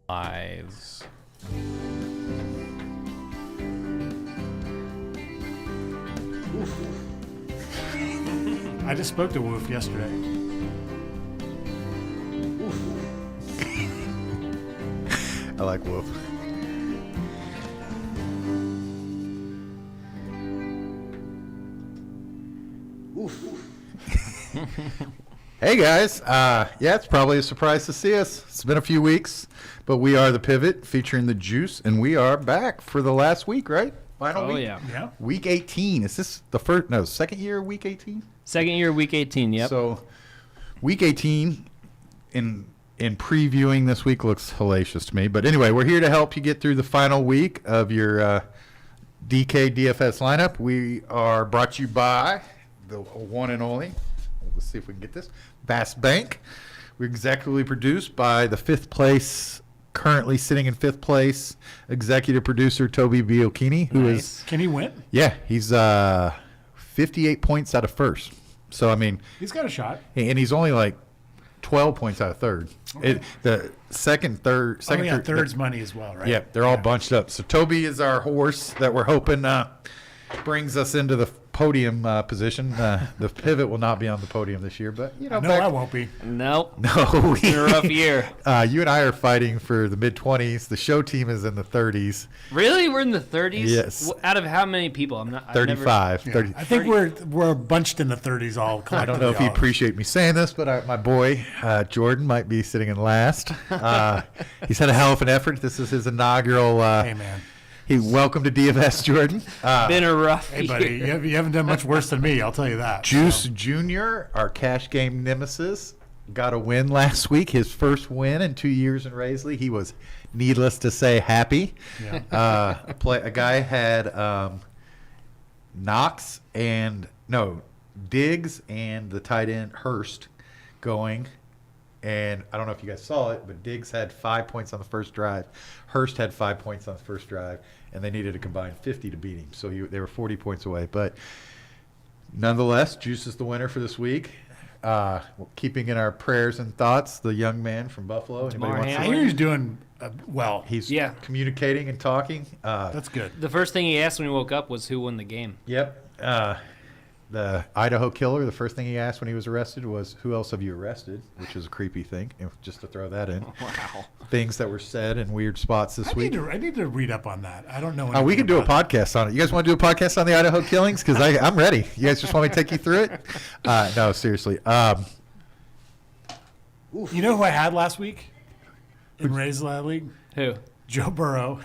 Lives. I just spoke to Wolf yesterday. I like Wolf. Hey guys, yeah, it's probably a surprise to see us. It's been a few weeks, but we are the Pivot featuring the Juice, and we are back for the last week, right? Final week. Yeah. Week 18. Is this the second year of week 18? Second year, week 18. Yep. So, week 18 in previewing this week looks hellacious to me. But anyway, we're here to help you get through the final week of your DK DFS lineup. We are brought to you by the one and only. Let's see if we can get this. Bass Bank. We're executively produced by the currently sitting in fifth place, executive producer Toby Biocchini, who is Can he win? yeah, he's 58 points out of first. So I mean, He's got a shot. and he's only like 12 points out of third. Okay. The second, third, Third's money as well, right? yeah, they're all bunched up. So Toby is our horse that we're hoping brings us into the podium position. The Pivot will not be on the podium this year, but you know, No, I won't be. Nope. no, It's been a rough year. You and I are fighting for the mid-20s. The show team is in the 30s. Really? We're in the 30s? Yes. Out of how many people? I've never- 35. Yeah. 30. I think we're bunched in the 30s all collectively. I don't know if you all. appreciate me saying this, but my boy Jordan might be sitting in last. He's had a hell of an effort. This is his inaugural. Hey, man. Welcome to DFS, Jordan. Been a rough Hey, buddy. year. You haven't done much worse than me, I'll tell you that. Juice Jr., our cash game nemesis, got a win last week. His first win in 2 years in Raisley. He was, needless to say, happy. Yeah. A guy had Diggs and the tight end Hurst going. And I don't know if you guys saw it, but Diggs had 5 points on the first drive. Hurst had 5 points on the first drive, and they needed a combined 50 to beat him. So they were 40 points away. But nonetheless, Juice is the winner for this week. Keeping in our prayers and thoughts the young man from Buffalo. Anybody Damar wants to- I hear he's doing well. He's Yeah. communicating and talking. That's good. The first thing he asked when he woke up was who won the game. Yep. The Idaho killer, the first thing he asked when he was arrested was, who else have you arrested? Which is a creepy thing, just to throw that in. Wow. Things that were said in weird spots this week. I need to read up on that. I don't know. We anything can do a about podcast on it. You guys want to do a podcast on the Idaho killings? Because I'm ready. You guys just want me to take you through it? No, seriously. it. You know who I had last week in Rays League? Who? Joe Burrow,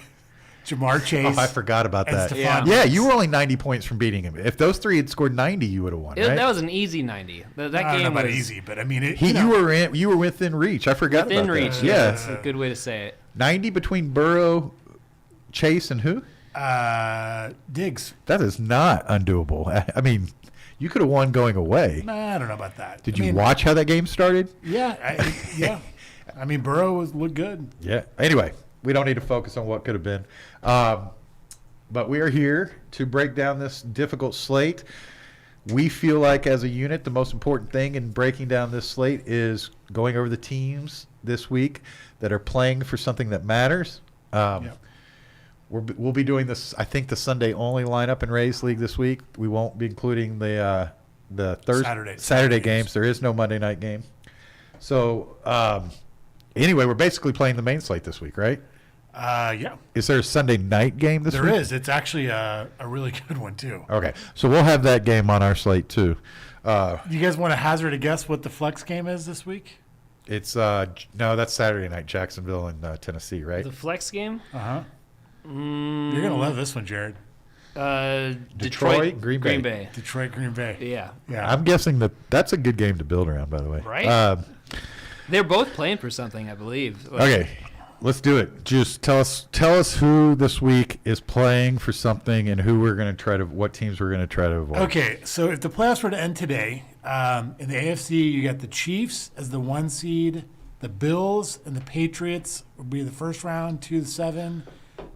Jamar Chase. I forgot about and that. Stephon Yeah. Yeah, Diggs. you were only 90 points from beating him. If those three had scored 90, you would have won, right? That was an easy 90. That I don't know game about was easy, but I mean, You were within reach. I forgot within about reach. that. Yeah. That's a good way to say it. 90 between Burrow, Chase, and who? Diggs. That is not undoable. I mean, you could have won going away. Nah, I don't know about that. Did I you mean, watch how that game started? Yeah, yeah. I mean, Burrow looked good. Yeah. Anyway, we don't need to focus on what could have been. But we are here to break down this difficult slate. We feel like, as a unit, the most important thing in breaking down this slate is going over the teams this week that are playing for something that matters. Yep. We'll be doing this, I think, the Sunday only lineup in Rays League this week. We won't be including the Saturday games. There is no Monday night game. So anyway, we're basically playing the main slate this week, right? Yeah, Is there a Sunday night game this there week? is. It's actually a really good one too. Okay, so we'll have that game on our slate too. You guys want to hazard a guess what the flex game is this week? It's no, that's Saturday night, Jacksonville and Tennessee, right? The flex game? Uh huh. You're gonna love this one, Jared. Detroit, Green Bay. Detroit, Green Bay. Yeah. Yeah. I'm guessing that's a good game to build around, by the way. Right? They're both playing for something, I believe. Okay, let's do it. Just tell us who this week is playing for something and who we're going to what teams we're going to try to avoid. Okay, so if the playoffs were to end today, in the AFC, you got the Chiefs as the 1 seed, the Bills and the Patriots would be the first round, 2 to 7,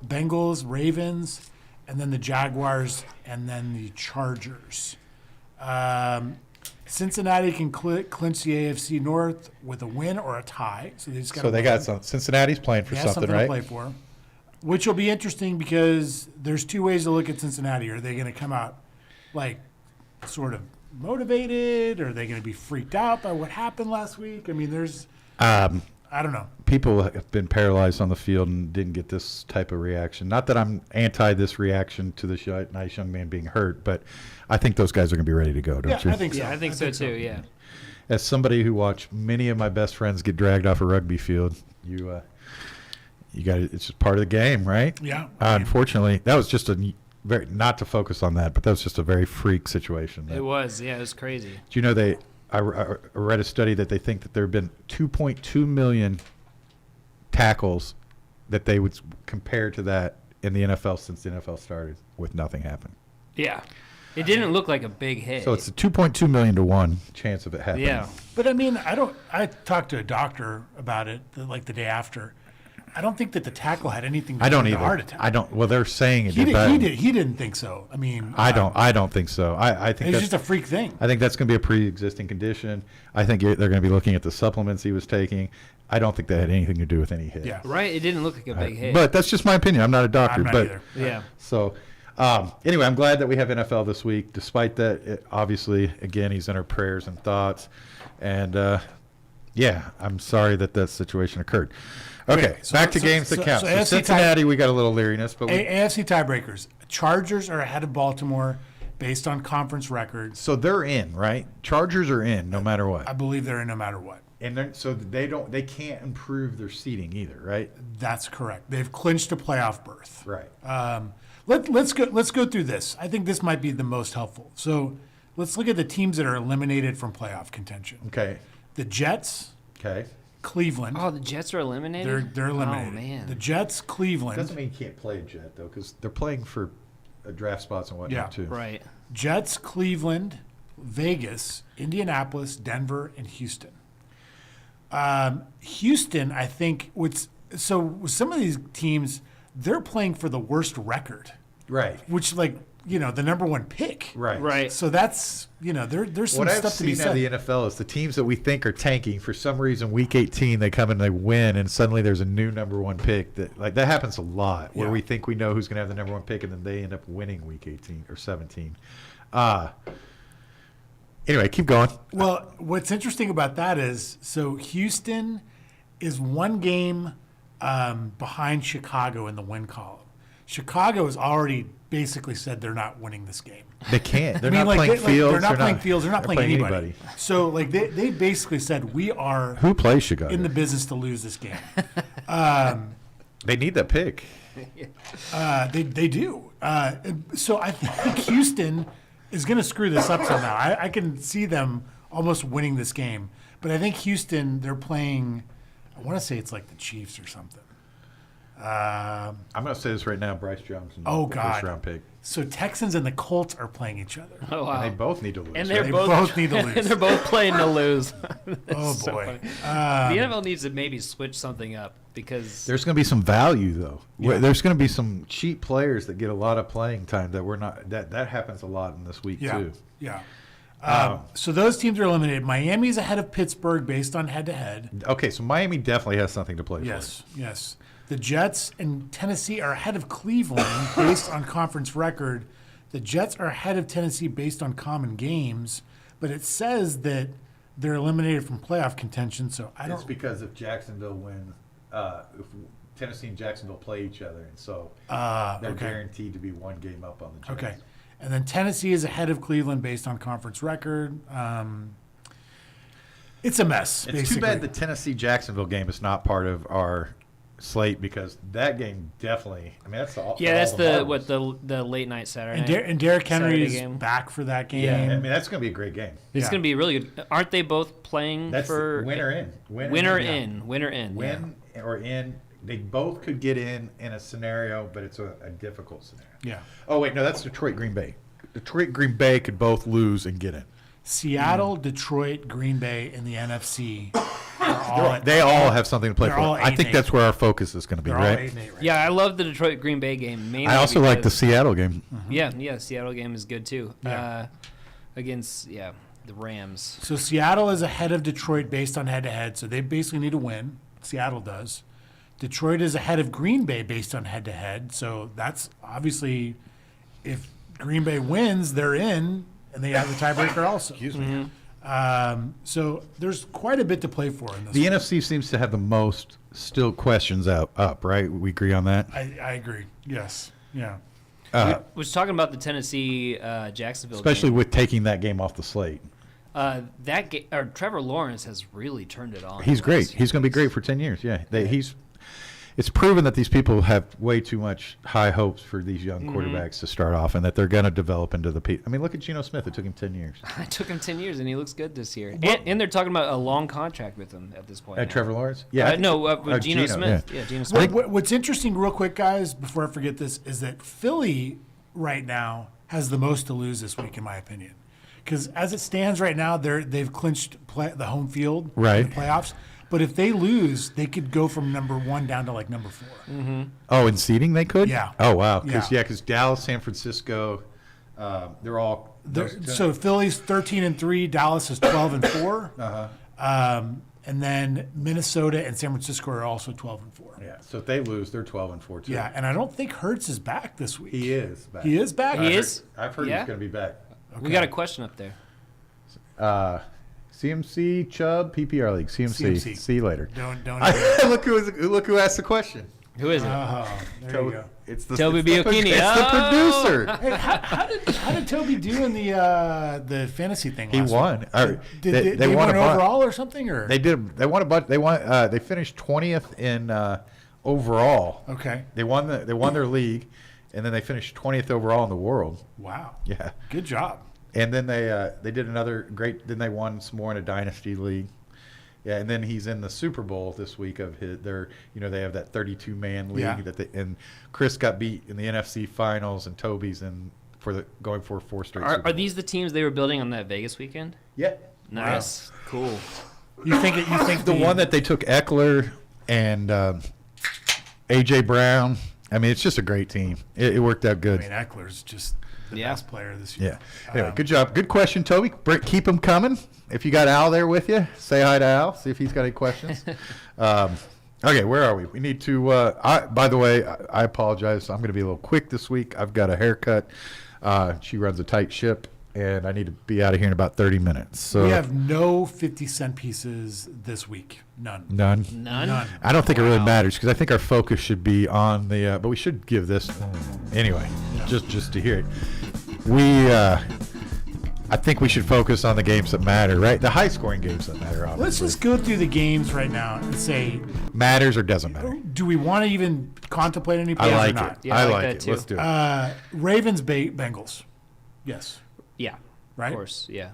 Bengals, Ravens, and then the Jaguars, and then the Chargers. Cincinnati can clinch the AFC North with a win or a tie. So they just got. So they got some. Cincinnati's playing for something, to right? play for, which will be interesting because there's two ways to look at Cincinnati. Are they going to come out like sort of motivated? Or are they going to be freaked out by what happened last week? I mean, there's. I don't know. People have been paralyzed on the field and didn't get this type of reaction. Not that I'm anti this reaction to this nice young man being hurt, but I think those guys are going to be ready to go, don't you? I think so. Yeah, I think so too. Yeah. As somebody who watched many of my best friends get dragged off a rugby field, you got it. It's just part of the game, right? Yeah. Unfortunately, that was just a very, not to focus on that, but that was just a very freak situation. It was. Yeah, it was crazy. Do you know I read a study that they think that there have been 2.2 million tackles that they would compare to that in the NFL since the NFL started with nothing happening. Yeah. It didn't look like a big hit. So it's a 2.2 million to 1 chance of it happening. Yeah. But I mean, I talked to a doctor about it like the day after. I don't think that the tackle had anything to I do don't with either. the heart attack. I don't. Well, they're saying it He did. But he didn't think so. I mean, I don't think so. I think it's that's just a freak thing. I think that's going to be a pre-existing condition. I think they're going to be looking at the supplements he was taking. I don't think that had anything to do with any hit. Yeah. Right? It didn't look like a big hit. But that's just my opinion. I'm not a doctor. I'm not but either. yeah. So, anyway, I'm glad that we have NFL this week. Despite that, obviously, again, he's in our prayers and thoughts. And, yeah, I'm sorry that situation occurred. Okay, so- back to so- games that so- count. so So AFC Cincinnati, we got a little leeriness. But AFC tiebreakers. Chargers are ahead of Baltimore based on conference records. so they're in, right? Chargers are in no matter what. I believe they're in no matter what. And so they can't improve their seating either, right? That's correct. They've clinched a playoff berth. Right. Let's go through this. I think this might be the most helpful. So let's look at the teams that are eliminated from playoff contention. Okay. The Jets, Okay. Cleveland. Oh, the Jets are eliminated? They're eliminated. Oh, man. The Jets, Cleveland. Doesn't mean you can't play a Jet though, because they're playing for draft spots and whatnot Yeah. too. Right. Jets, Cleveland, Vegas, Indianapolis, Denver, and Houston. Houston, I think, with some of these teams, they're playing for the worst record, Right. which, like, the number one pick. Right. Right. So that's, there's some What I've stuff to be seen out of said. the NFL is the teams that we think are tanking for some reason. Week 18, they come and they win, and suddenly there's a new number one pick. That happens a lot, where Yeah. we think we know who's going to have the number one pick, and then they end up winning Week 18 or 17. Anyway, keep going. Well, what's interesting about that is, so Houston is one game behind Chicago in the win column. Chicago has already basically said they're not winning this game. They can't. They're I mean, not playing fields. They're not playing fields. They're not playing anybody. anybody. So, like, they basically said we are Who plays Chicago? in the business to lose this game. They need that pick. They do. So I think Houston is going to screw this up somehow. I can see them almost winning this game, but I think Houston, they're playing. I want to say it's like the Chiefs or something. I'm going to say this right now. Bryce Johnson. Oh, the God. First round pick. So Texans and the Colts are playing each other. Oh, wow. And they both need to lose. And right? they're They both, both need to and lose. they're both playing to lose. Oh So boy. funny. The NFL needs to maybe switch something up because There's going to be some value though. Yeah. There's going to be some cheap players that get a lot of playing time that we're not. That happens a lot in this week Yeah. too. Yeah. So those teams are eliminated. Miami's ahead of Pittsburgh based on head-to-head. Okay, so Miami definitely has something to play Yes, yes. The Jets and Tennessee are ahead of Cleveland based on conference record. The Jets are ahead of Tennessee based on common games, but it says that they're eliminated from playoff contention. So I for. It's don't. because if Jacksonville wins, if Tennessee and Jacksonville play each other, and so they're Okay. guaranteed to be one game up on the Jets. Okay, and then Tennessee is ahead of Cleveland based on conference record. It's a mess. It's basically. too bad the Tennessee Jacksonville game is not part of our slate because that game definitely. I mean, that's all. yeah, that's all the marbles. the late night Saturday. And Derrick Henry Saturday is game. back for that game. Yeah. I mean, that's going to be a great game. It's Yeah. going to be really good. Aren't they both playing That's for winner in. winner yeah. in, winner in? yeah. Win or in. They both could get in a scenario, but it's a difficult scenario. Yeah. Oh wait, no, that's Detroit Green Bay. Detroit Green Bay could both lose and get in. Seattle, Detroit, Green Bay, and the NFC are all They all have something to play they're for. all I think 8-8. that's where our focus is going to be, they're all right? 8-8 right Yeah, I love the Detroit Green Bay game. Mainly I also like the because- Seattle game. Yeah, Seattle game is good too. Yeah. Against the Rams. So Seattle is ahead of Detroit based on head-to-head, so they basically need to win. Seattle does. Detroit is ahead of Green Bay based on head-to-head, so that's obviously if Green Bay wins, they're in, and they have the tiebreaker also. Excuse me. So there's quite a bit to play for in this. The NFC seems to have the most still questions up, right? We agree on that? I agree. Yes. Yeah. We was talking about the Tennessee Jacksonville Especially game. with taking that game off the slate. Trevor Lawrence has really turned it on. He's great. last He's going to be great for 10 years. Yeah. It's proven that these people have way too much high hopes for these young quarterbacks to start off and that they're going to develop into the I mean, look at Geno Smith. It took him 10 years. It took him 10 years, and he looks good this year. And they're talking about a long contract with him at this point. now. Trevor Lawrence? Yeah. With Geno Smith. Yeah, Geno Smith. What's interesting, real quick, guys, before I forget this, is that Philly right now has the most to lose this week, in my opinion. Because as it stands right now, they've clinched the home field in Right. the playoffs. But if they lose, they could go from number 1 down to like number 4. Oh, in seeding they could? Yeah. Oh, wow. Yeah. Because Dallas, San Francisco, they're all. So Philly's 13-3, Dallas is 12-4, and then Minnesota and San Francisco are also 12-4. Yeah. So if they lose, they're 12-4 too. Yeah, and I don't think Hurts is back this week. He is back. He is back. He is? I've heard Yeah? he's going to be back. We got a question up there. CMC, Chubb, PPR League. CMC. See you later. Don't. Look who asked the question. Who is it? Oh, there you go. It's the Toby it's the- Biocchini. It's the Oh! producer. Hey, how did Toby do in the fantasy thing? He last won. week? Or Did they they won win a bunch. overall or something? Or They did. They won a bunch. They finished 20th in overall. okay. They won their league, and then they finished 20th overall in the world. Wow. Yeah. Good job. And then they did another great. Then they won some more in a dynasty league. Yeah, and then he's in the Super Bowl this week of they have that 32-man league Yeah. and Chris got beat in the NFC Finals and Toby's going for 4 straight. Super Are Bowls. these the teams they were building on that Vegas weekend? Yeah. Nice. Cool. You think The one that they took Eckler and AJ Brown. I mean, it's just a great team. It worked out good. I mean, Eckler's just the Yeah. best player this year. Yeah. Anyway, good job. Good question, Toby. Keep them coming. If you got Al there with you, say hi to Al. See if he's got any questions. Okay, where are we? We need to. By the way, I apologize. I'm going to be a little quick this week. I've got a haircut. She runs a tight ship, and I need to be out of here in about 30 minutes. So We have no 50-cent pieces this week. None. none. None? I don't think it really Wow. matters because I think our focus should be on the. But we should give this anyway, just to hear it. I think we should focus on the games that matter, right? The high-scoring games that matter. Obviously. Let's just go through the games right now and say, matters or doesn't matter. do we want to even contemplate any I plays or like not? it. Yeah, I I like like that it. too. Let's do it. Ravens, Bengals. Yes. Yeah. Right? Of course. Yeah.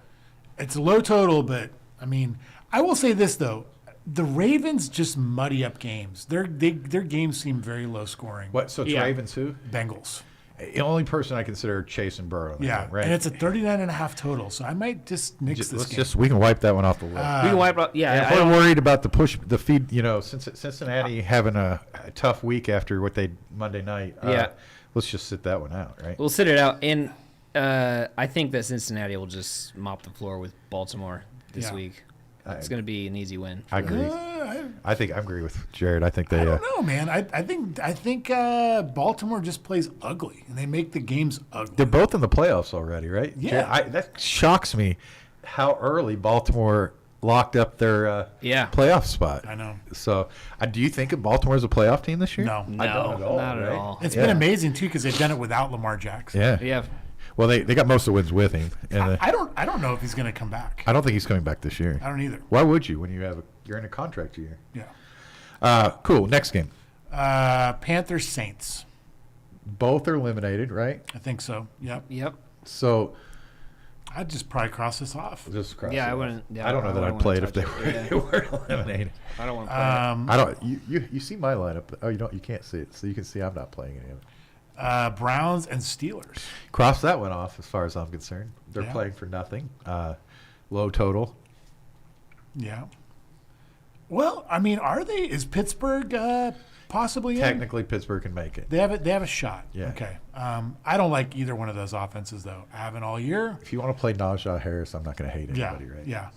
It's a low total, but I mean, I will say this though: the Ravens just muddy up games. Their games seem very low scoring. What? So it's Yeah. Ravens who? Bengals? The only person I consider Chase and Burrow. in that Yeah, one, right. and it's a 39.5 total. So I might just nix this game. we can wipe that one off the list. We can wipe out. Yeah. If we're worried about the feed, Cincinnati having a tough week after what they Monday night. Yeah. Let's just sit that one out, right? We'll sit it out. And I think that Cincinnati will just mop the floor with Baltimore this Yeah. week. It's going to be an easy win. I agree. I agree with Jared. I think they. I don't know, man. I think Baltimore just plays ugly, and they make the games ugly. They're both in the playoffs already, right? Yeah. Jared, that shocks me how early Baltimore locked up their playoff spot. I know. So, do you think Baltimore's a playoff team this year? No. No, I don't at all, not at right? all. It's Yeah. been amazing too because they've done it without Lamar Jackson. Yeah. Yeah. Well, they got most of the wins with him, and I don't know if he's going to come back. I don't think he's coming back this year. I don't either. Why would you when you're in a contract year? Yeah. Cool. Next game. Panthers Saints. Both are eliminated, right? I think so. Yep. Yep. So I'd just probably cross this off. just cross Yeah, it I off. wouldn't. Yeah, I don't know that I'd wouldn't play it wanna if they touch were, Yeah. they were eliminated. I don't want to play it. I don't. You see my lineup? Oh, you don't. You can't see it, so you can see I'm not playing any of it. Browns and Steelers. Cross that one off, as far as I'm concerned. They're Yeah. playing for nothing. Low total. Yeah. Well, I mean, are they? Is Pittsburgh possibly in. Technically, Pittsburgh can make it. They have a shot. Yeah. Okay. I don't like either one of those offenses though. I haven't all year. If you want to play Najee Harris, I'm not going to hate Yeah. anybody, right? Yeah.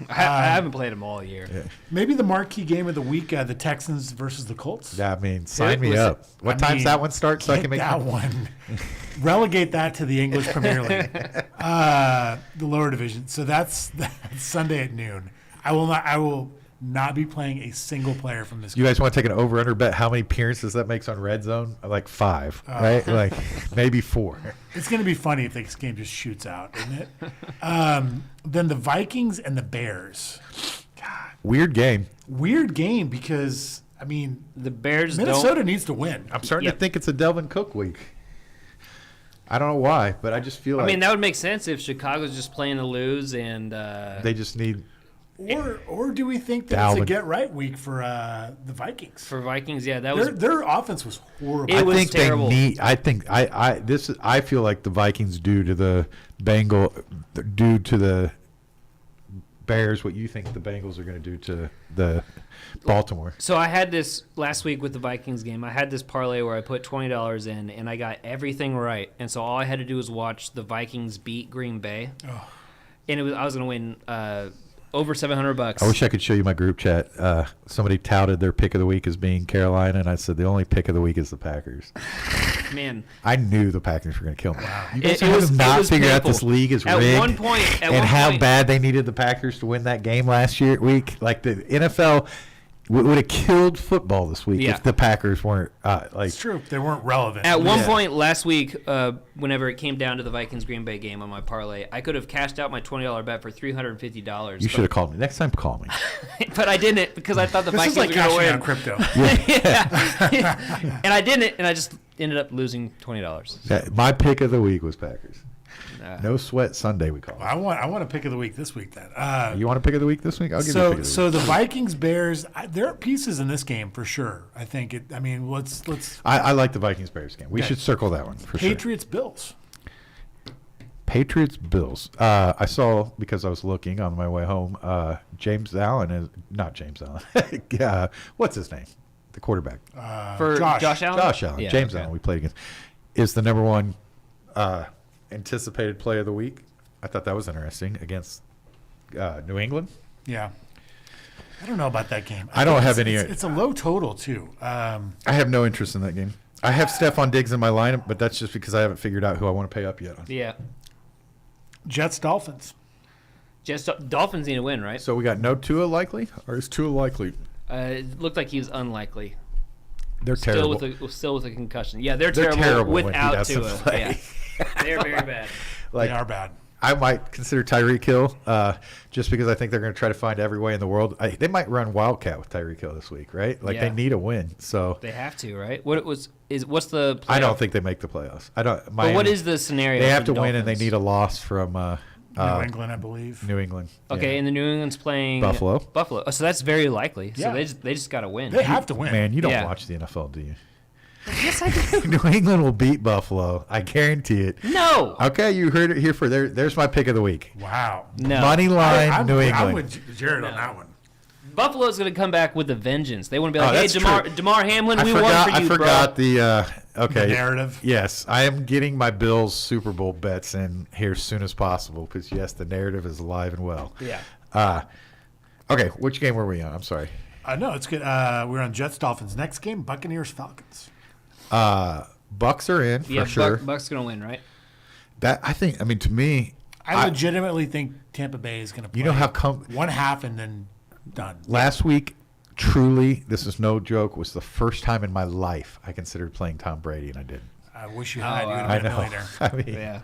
I haven't played him all year. Yeah. Maybe the marquee game of the week, the Texans versus the Colts. Yeah, I mean, sign me listen, up. What I time's mean, that one start so I Get can make that one. Relegate that to the English Premier League, the lower division. So that's Sunday at noon. I will not be playing a single player from this You game. guys want to take an over/under bet? How many appearances that makes on Red Zone? Like 5, right? Like maybe 4. It's going to be funny if this game just shoots out, isn't it? Then the Vikings and the Bears. Weird game. Weird game because, I mean, The Bears Minnesota needs to win. I'm starting Yep. to think it's a Delvin Cook week. I don't know why, but I just feel I like mean, that would make sense if Chicago's just playing to lose and they just need. Or do we think that it's a Dalvin. get right week for the Vikings? for Vikings, yeah, that was Their offense was horrible. It I was think terrible. they need. I think I feel like the Vikings due to the Bears. What you think the Bengals are going to do to the Baltimore? So I had this last week with the Vikings game. I had this parlay where I put $20 in, and I got everything right. And so all I had to do was watch the Vikings beat Green Bay, and I was going to win over $700. I wish I could show you my group chat. Somebody touted their pick of the week as being Carolina, and I said the only pick of the week is the Packers. Man, I knew the Packers were going to kill me. You guys It was- have it not was figured out painful. this league is At rigged. one point- at and one how point- bad they needed the Packers to win that game last week. Like the NFL would have killed football this week Yeah. if the Packers weren't like. It's true. They weren't relevant. at one Yeah. point last week, whenever it came down to the Vikings Green Bay game on my parlay, I could have cashed out my $20 bet for $350. You should have called me. Next time, call me. But I didn't because I thought the this Vikings is like were going to cashing win. out crypto. And I didn't, and I just ended up losing $20. My pick of the week was Packers. Uh, No sweat Sunday, we call it. I want a pick of the week this week then. You want a pick of the week this week? I'll give you a pick So of the week. the Vikings Bears, there are pieces in this game for sure. I think it. I mean, let's I like the Vikings Bears game. We Okay. should circle that one for sure. Patriots Bills. Patriots Bills. I saw because I was looking on my way home. James Allen is not James Allen. What's his name? The quarterback. for Josh Allen? Josh Allen. Yeah, James okay. Allen. We played against. Is the number one anticipated play of the week. I thought that was interesting against New England. Yeah. I don't know about that game. I don't think have it's- any- It's a low total too. I have no interest in that game. I have Stephon Diggs in my lineup, but that's just because I haven't figured out who I want to pay up yet. Yeah. Jets Dolphins. Just Dolphins need to win, right? So we got no Tua likely, or is Tua likely? It looked like he was unlikely. They're Still terrible. with a concussion. Yeah, they're They're terrible when he without doesn't Tua. play. Yeah. They're very bad. Like They are bad. I might consider Tyreek Hill, just because I think they're going to try to find every way in the world. They might run Wildcat with Tyreek Hill this week, right? Like they Yeah. need a win. So They have to, right? What's the playoff? I don't think they make the playoffs. I don't. But Miami, what is the scenario? They for have to the win, and they Dolphins? need a loss from New England, I believe. New England. Okay, Yeah. and the New England's playing Buffalo. Buffalo. Oh, so that's very likely. Yeah. So they just got to win. They have to win. Man, you don't Yeah. watch the NFL, do you? Yes, I do. New England will beat Buffalo. I guarantee it. No. Okay, you heard it here for there. There's my pick of the week. Wow. No. Money line, I'm New I'm England. with Jared on that one. Buffalo's going to come back with a vengeance. They want to be Oh, like, hey, that's Damar Hamlin, we won for I you, forgot bro. the okay The narrative. Yes, I am getting my Bills Super Bowl bets in here as soon as possible because yes, the narrative is alive and well. Yeah. Okay, which game were we on? I'm sorry. No, it's good. We're on Jets Dolphins. Next game, Buccaneers Falcons. Bucks are in for Yeah, sure. Bucks going to win, right? That I think. I mean, to me, I legitimately think Tampa Bay is going to play you know how come one half and then done. last week. Truly, this is no joke. Was the first time in my life I considered playing Tom Brady, and I didn't. I wish you had. You would I have been a know. millionaire. I mean, Yeah.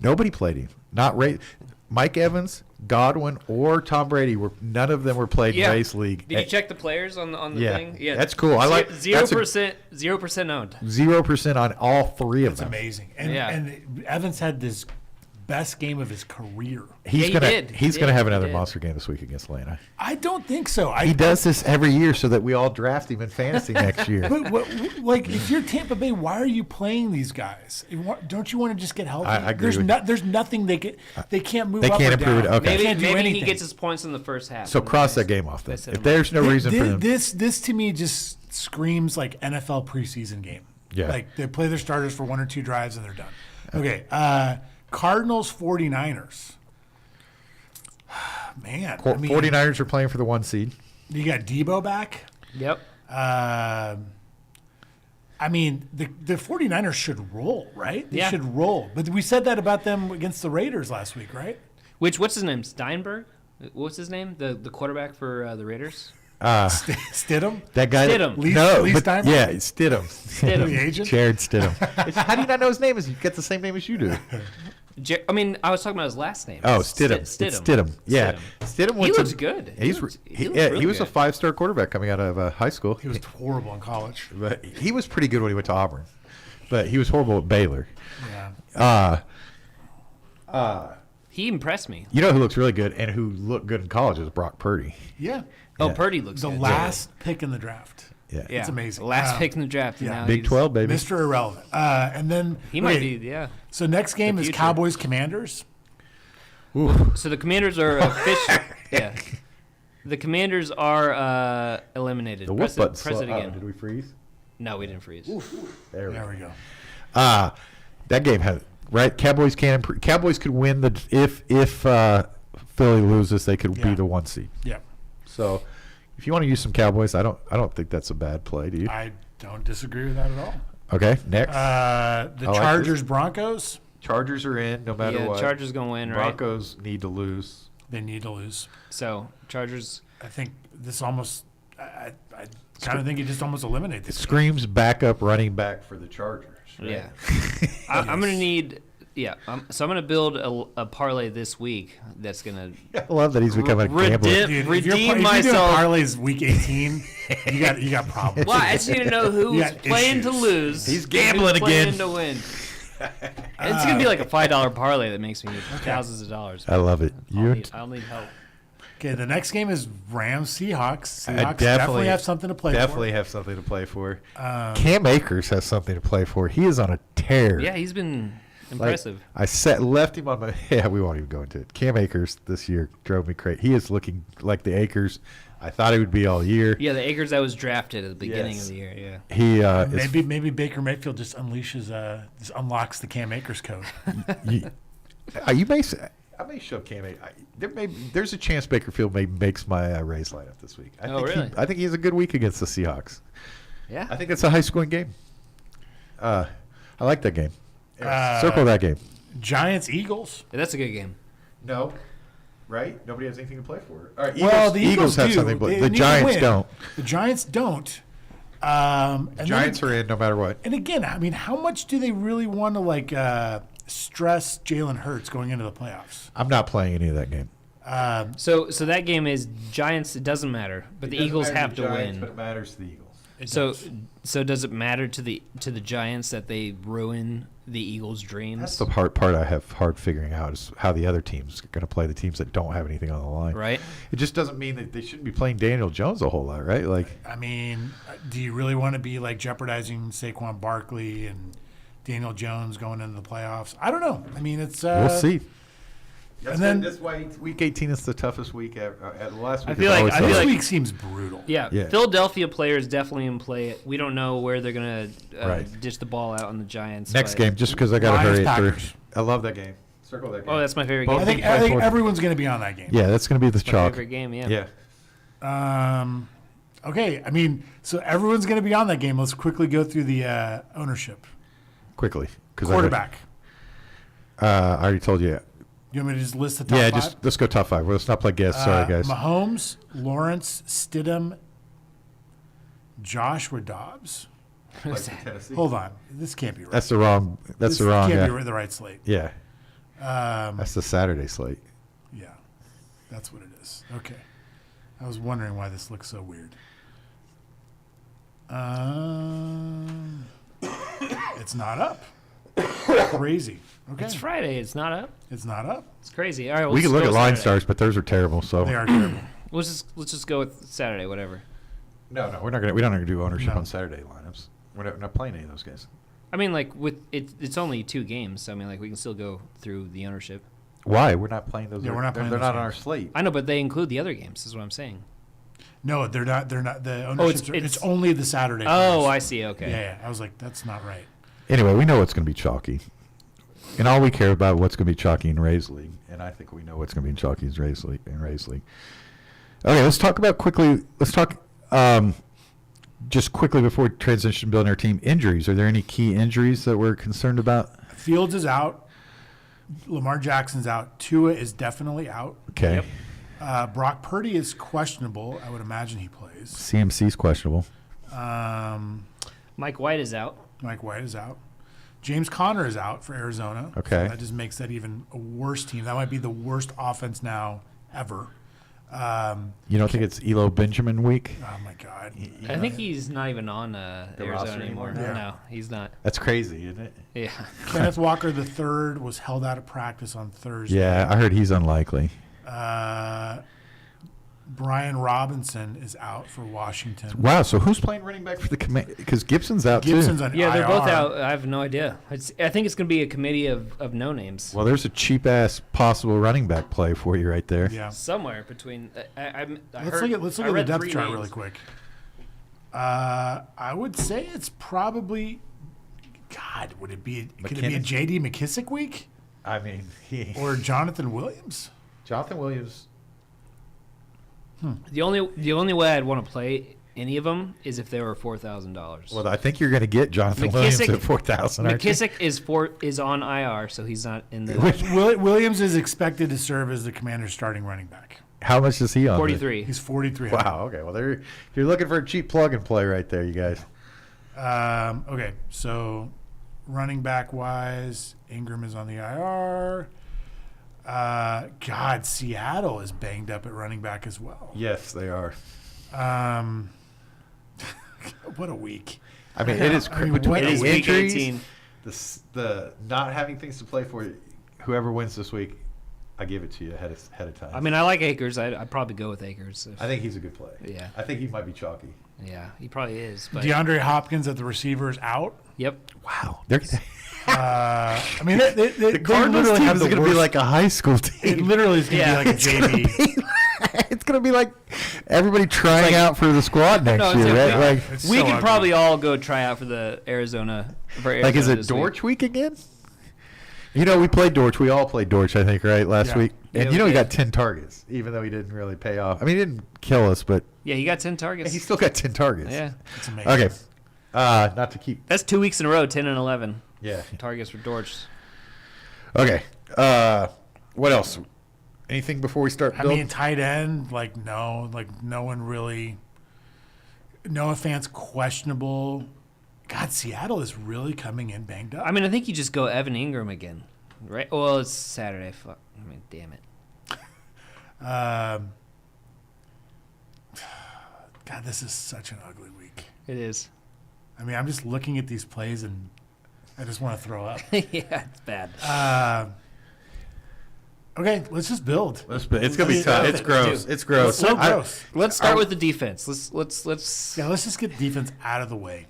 nobody played him. Not Ray, Mike Evans, Godwin, or Tom Brady were. None of them were played Yeah. in base league. Did you check the players on the Yeah. thing? Yeah, That's cool. I like- 0% owned. 0% on all three of It's them. amazing. And, Yeah. and Evans had this best game of his career. He's he gonna did. he's He gonna did. have He another did. monster game this week against Atlanta. I don't think so. He does this every year so that we all draft him in fantasy next year. But like, if you're Tampa Bay, why are you playing these guys? Don't you want to just get healthy? I agree with you. There's nothing they can't move. They up can't or improve down. it. Okay. They Maybe can't do maybe he anything. gets his points in the first half. So and then cross they- that game off then. they set If him there's no reason for them, This to me just screams like NFL preseason game. Yeah. Like they play their starters for 1 or 2 drives and they're done. Okay. Cardinals 49ers. Man, I mean, 49ers are playing for the 1 seed. you got Debo back. Yep. I mean, the 49ers should roll, right? They Yeah. should roll. But we said that about them against the Raiders last week, right? What's his name? Steinberg? What's his name? The quarterback for the Raiders? Stidham? That guy. Stidham. Lee but Steinberg? yeah, it's Stidham. Stidham. The agent? Jared Stidham. How do you not know his name? Is he got the same name as you do? I mean, I was talking about his last name. Oh, It's Stidham. Stidham. It's Stidham. Yeah, Stidham. He went looks to- good. He's He looks he really was a good. 5-star quarterback coming out of high school. He was horrible in college. But he was pretty good when he went to Auburn, but he was horrible at Baylor. Yeah. He impressed me. You know who looks really good and who looked good in college is Brock Purdy. Yeah. Oh, Yeah. Purdy looks The good. last pick in the draft. Yeah, Yeah. It's amazing. Last pick in the draft. yeah. And now Big he's- 12 baby. Mr. Irrelevant. And then He might okay, be. Yeah. So next game the is future. Cowboys Commanders. So the Commanders are official. Yeah. The Commanders are eliminated. The Press whoop it, button. press it again. Did we freeze? No, we didn't freeze. There we There go. we go. That game had right. Cowboys can improve. Cowboys could win the if Philly loses, they could be Yeah. the 1 seed. Yeah. So if you want to use some Cowboys, I don't think that's a bad play. Do you? I don't disagree with that at all. Okay, next. The I like this. Chargers Broncos, Chargers are in no matter Yeah, what. Chargers gonna win, right? Broncos need to lose. they need to lose. So Chargers. I think this almost. I kind of think you just almost eliminate It this. screams backup running back for the Chargers. Right? Yeah. I'm gonna need. Yeah. So I'm gonna build a parlay this week that's gonna I love that he's becoming a gambler. Redim- Dude, if redeem you're doing myself. parlays week 18, you got problems. Well, I just need to know who's Yeah, playing to issues. lose. He's and gambling who's playing again. to win. It's gonna be like a $5 parlay that makes me thousands of dollars. I love it. I'll need help. Okay, the next game is Rams Seahawks. I Seahawks definitely have something to play Definitely for. have something to play for. Cam Akers has something to play for. He is on a tear. Yeah, he's been Like, impressive. I left him on my. Yeah, we won't even go into it. Cam Akers this year drove me crazy. He is looking like the Akers I thought he would be all year. Yeah, the Acres that was drafted at the beginning Yes. of the year. Yeah. He is Maybe Baker Mayfield just just unlocks the Cam Akers code. you may. I may shove Cam. There's a chance Bakerfield makes my Rays lineup this week. I Oh, think really? I think he has a good week against the Seahawks. Yeah. I think it's a high scoring game. I like that game. Uh, Circle that game. Giants Eagles. That's a good game. No, right? Nobody has anything to play for. All right, Well, the Eagles have do. something. To play. They The need to Giants win. don't. The Giants don't. And Giants are in no matter what. And again, I mean, how much do they really want to stress Jalen Hurts going into the playoffs? I'm not playing any of that game. So that game is Giants. It doesn't matter, but the Eagles have to win. it matters to the Eagles. So does it matter to the Giants that they ruin the Eagles' dreams? That's the part I have hard figuring out is how the other teams are going to play the teams that don't have anything on the line. Right. It just doesn't mean that they shouldn't be playing Daniel Jones a whole lot, right? Like, I mean, do you really want to be jeopardizing Saquon Barkley and Daniel Jones going into the playoffs? I don't know. I mean, it's we'll see. then- why week 18 is the toughest week ever. Last week I feel is like- always I feel this tough. like- week seems brutal. Yeah. Yeah. Philadelphia players definitely in play. We don't know where they're gonna Right. dish the ball out on the Giants. Next but- game, just because I got to Lions, hurry it Packers. through. I love that game. Circle that game. Oh, that's my favorite Both game. I think Play I think for- everyone's going to be on that game. Yeah, that's going to be the My chalk. favorite game. Yeah. Yeah. Okay. I mean, so everyone's going to be on that game. Let's quickly go through the ownership. Quickly. 'cause Quarterback. I already told you. You want me to just list the top Yeah, five? just let's go top 5. Let's not play guess. Sorry, guys. Mahomes, Lawrence, Stidham, Joshua Dobbs. Hold on. This can't be right. That's the wrong. That's This the wrong. can't be the right slate. Yeah. That's the Saturday slate. Yeah. That's what it is. Okay. I was wondering why this looks so weird. It's not up. Crazy. Okay. It's Friday. It's not up. It's not up. It's crazy. All right, We let's could look go at line Saturday. stars, but those are terrible. So They are terrible. Let's just go with Saturday. Whatever. no, we're not gonna. We don't gonna do ownership No. on Saturday lineups. We're not playing any of those guys. I mean, like with it's only 2 games, so I mean, like we can still go through the ownership. Why? We're not playing those. Yeah, we're not playing They're those not on our games. slate. I know, but they include the other games. Is what I'm saying. No, they're not. They're not. The ownerships it's- it's only the Saturday. Oh, players. I see. Okay. Yeah, I was like, that's not right. Anyway, we know what's going to be chalky, and all we care about what's going to be chalky in Rays League, and I think we know what's going to be chalky in Rays League. Okay, let's talk about quickly. Let's talk just quickly before we transition to building our team. Injuries. Are there any key injuries that we're concerned about? Fields is out. Lamar Jackson's out. Tua is definitely out. Okay. Yep. Brock Purdy is questionable. I would imagine he plays. CMC's questionable. Mike White is out. Mike White is out. James Conner is out for Arizona. Okay. So that just makes that even a worse team. That might be the worst offense now ever. You don't think it's Elo Benjamin week? Oh, my God. I think he's not even on roster Arizona anymore. anymore? Yeah. No, he's not. That's crazy, isn't it? Yeah. Kenneth Walker III was held out of practice on Thursday. Yeah, I heard he's unlikely. Brian Robinson is out for Washington. Wow, so who's playing running back for the command? Because Gibson's out Gibson's too. on Yeah, they're both IR. out. I have no idea. I think it's going to be a committee of no names. Well, there's a cheap ass possible running back play for you right there. Yeah. Somewhere between. I Let's heard, look at I the read depth 3 chart names. really quick. I would say it's probably. God, would it be? Could it be a McKinnon? J.D. McKissick week I mean, or Jonathan Williams? Jonathan Williams. The only way I'd want to play any of them is if they were $4,000. Well, I think you're going to get Jonathan Williams at 4,000. aren't you? McKissick is on IR, so he's not in the Williams is expected to serve as the Commander's starting running back. How much is he on? 43. He's 43. Wow. Okay. Well, there. If you're looking for a cheap plug and play right there, you guys. Okay, so running back wise, Ingram is on the IR. God, Seattle is banged up at running back as well. Yes, they are. What a week. I mean, it is I mean, between what It the is week injuries, 18. the not having things to play for. Whoever wins this week, I give it to you ahead of time. I mean, I like Akers. I'd probably go with Akers. I think he's a good play. Yeah. I think he might be chalky. Yeah, he probably is. But DeAndre Hopkins at the receiver is out. yep. Wow. They're, I mean, they Cardinals literally team have is the going to be worst- like a high school It team. literally is going to Yeah. be like a JV. It's going to be like everybody trying like- out for the squad next No, it's year, like- right? Like, It's We so could ugly. probably all go try out for the Arizona. like is it this week. Dortch week again? You know, we played Dortch. We all played Dortch, I think, right, last Yeah. week. And Yeah, you know, we he did. got 10 targets, even though he didn't really pay off. I mean, he didn't kill us, but Yeah, he got 10 targets. he still got 10 targets. Yeah, It's amazing. Okay. Not to keep. that's 2 weeks in a row, 10 and 11 Yeah. targets for Dortch. Okay. What else? Anything before we start I building? mean, tight end, like no one really. Noah Fant's questionable. God, Seattle is really coming in banged up. I mean, I think you just go Evan Ingram again, right? Well, it's Saturday. Fuck. I mean, damn it. God, this is such an ugly week. It is. I mean, I'm just looking at these plays and I just want to throw up. Yeah, it's bad. Okay, let's just build. It's going to be Let's tough. do It's it. gross. It's gross. It's so gross. Let's start with the defense. Let's. Yeah, let's just get defense out of the way.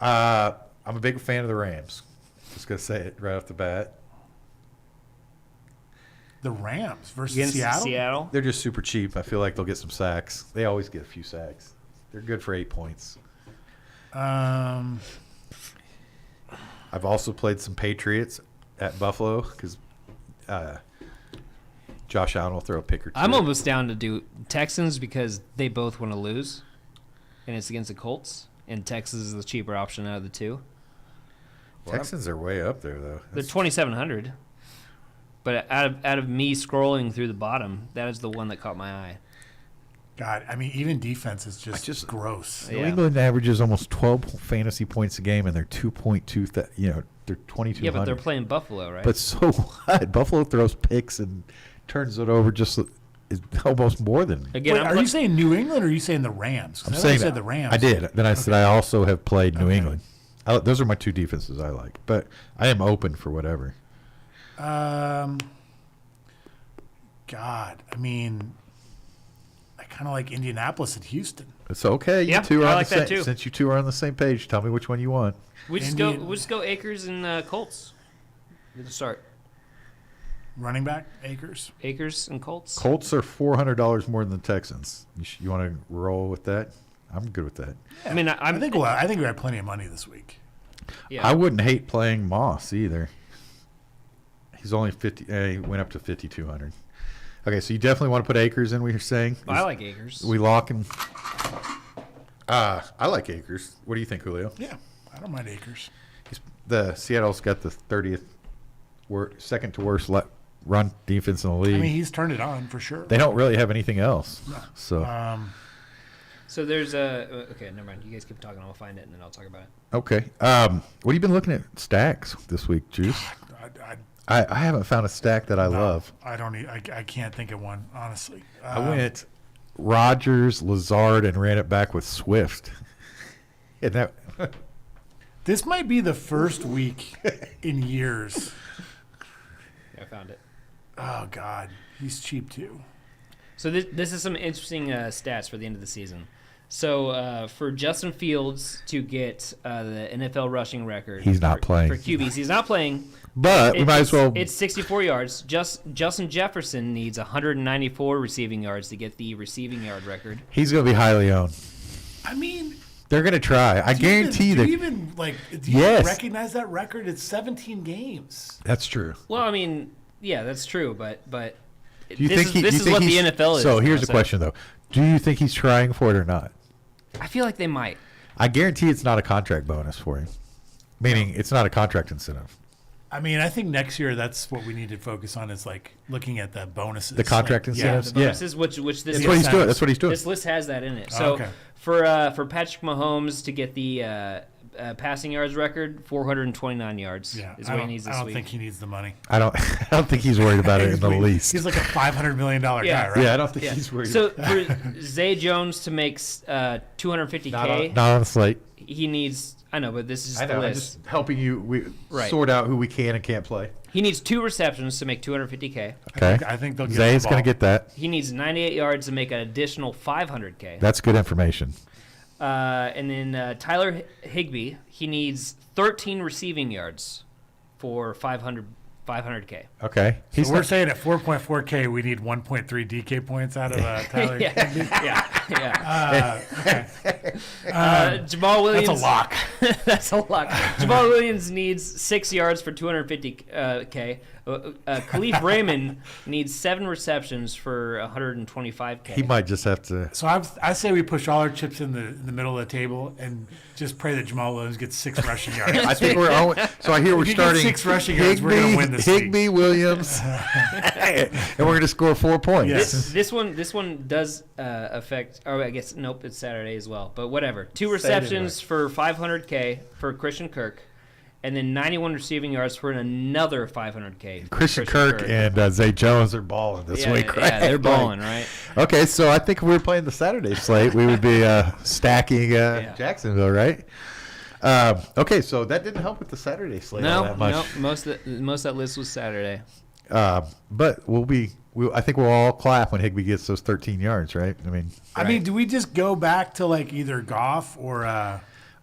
I'm a big fan of the Rams. Just going to say it right off the bat. The Rams versus Against Seattle. They're just super cheap. I feel like they'll get some sacks. They always get a few sacks. They're good for 8 points. Um, I've also played some Patriots at Buffalo because Josh Allen will throw a pick or two. I'm almost down to do Texans because they both want to lose, and it's against the Colts, and Texas is the cheaper option out of the two. Texans are way up there, though. They're 2,700, but out of me scrolling through the bottom, that is the one that caught my eye. God, I mean, even defense is just gross. New Yeah. England averages almost 12 fantasy points a game, and they're 2.2. They're 2,200. Yeah, but they're playing Buffalo, right? But so what? Buffalo throws picks and turns it over just is almost more than. Again, Wait, I'm are you saying New England or are you saying the Rams? 'Cause I'm I thought saying you said the Rams. I did. Then I said I also have played New Okay. England. Those are my two defenses I like, but I am open for whatever. God, I mean, I kind of like Indianapolis at Houston. It's okay. Yeah, you two are I on like the that same, too. Since you two are on the same page, tell me which one you want. We just go Akers and Colts. At the start. Running back, Akers. Akers and Colts. Colts are $400 more than the Texans. You want to roll with that? I'm good with that. I mean, I think we have plenty of money this week. yeah. I wouldn't hate playing Moss either. He's only 50. He went up to 5,200. Okay, so you definitely want to put Akers in. What you're saying? I like Akers. We lock him. I like Akers. What do you think, Julio? Yeah, I don't mind Akers. The Seattle's got the 30th, second to worst run defense in the league. I mean, he's turned it on for sure. They don't really have anything else. No. So So there's a okay. Never mind. You guys keep talking. I'll find it and then I'll talk about it. okay. What have you been looking at stacks this week, Juice? I haven't found a stack that I love. I don't. I can't think of one honestly. I went Rodgers, Lazard, and ran it back with Swift. And that This might be the first week in years. I found it. Oh God, he's cheap too. So this is some interesting stats for the end of the season. So for Justin Fields to get the NFL rushing record, He's not playing. for QBs. He's not playing. But we might as well. It's 64 yards. Justin Jefferson needs 194 receiving yards to get the receiving yard record. He's going to be highly owned. I mean, They're going to try. I guarantee Do that. you even Yes. recognize that record? It's 17 games. That's true. Well, I mean, yeah, that's true, but Do you this think is, he, this do you is think what the he's- NFL is. So here's now, the question, though. Do you think he's trying for it or not? I feel like they might. I guarantee it's not a contract bonus for him. Meaning it's not a contract incentive. I mean, I think next year that's what we need to focus on is like looking at the bonuses. The contract like, incentives? The Yeah. bonuses, which this That's list what he's has- doing. That's what he's doing. This list has that in it. So okay. for Patrick Mahomes to get the passing yards record, 429 yards Yeah, is I what he don't, needs I this don't week. think he needs the money. I don't think he's worried about it in the least. He's like a $500 million Yeah. guy, right? Yeah, I don't think Yeah. he's worried. So for Zay Jones to make 250K, not on the slate. he needs. I know, but this is I the know. I'm list. just helping you Right. sort out who we can and can't play. He needs 2 receptions to make 250K. Okay. I think they'll get Zay's the going to ball. get that. He needs 98 yards to make an additional 500K. That's good information. And then Tyler Higbee, he needs 13 receiving yards for 500K. Okay. So we're saying at 4.4K, we need 1.3 DK points out of Tyler. yeah. Okay. Jamal Williams. That's a lock. That's a lot. Jamal Williams needs 6 yards for 250K. Khalif Raymond needs 7 receptions for 125K. He might just have to. So I say we push all our chips in the middle of the table and just pray that Jamal Williams gets 6 rushing yards. I think we're. So I hear we're If you get starting 6 rushing yards, we're gonna win this league. Higbee, Williams, and we're going to score 4 points. Yes. This one does affect. Oh, I guess nope. It's Saturday as well. But whatever. 2 receptions for 500K for Christian Kirk, and then 91 receiving yards for another 500K. for Christian Kirk and Zay Jones are balling this yeah, week, right? Yeah, they're balling, right? Okay, so I think if we were playing the Saturday slate, we would be stacking Jacksonville, right? Okay, so that didn't help with the Saturday slate all No, that much. no. Most of that list was Saturday. But I think we'll all clap when Higbee gets those 13 yards, right? I mean, do we just go back to like either Goff or I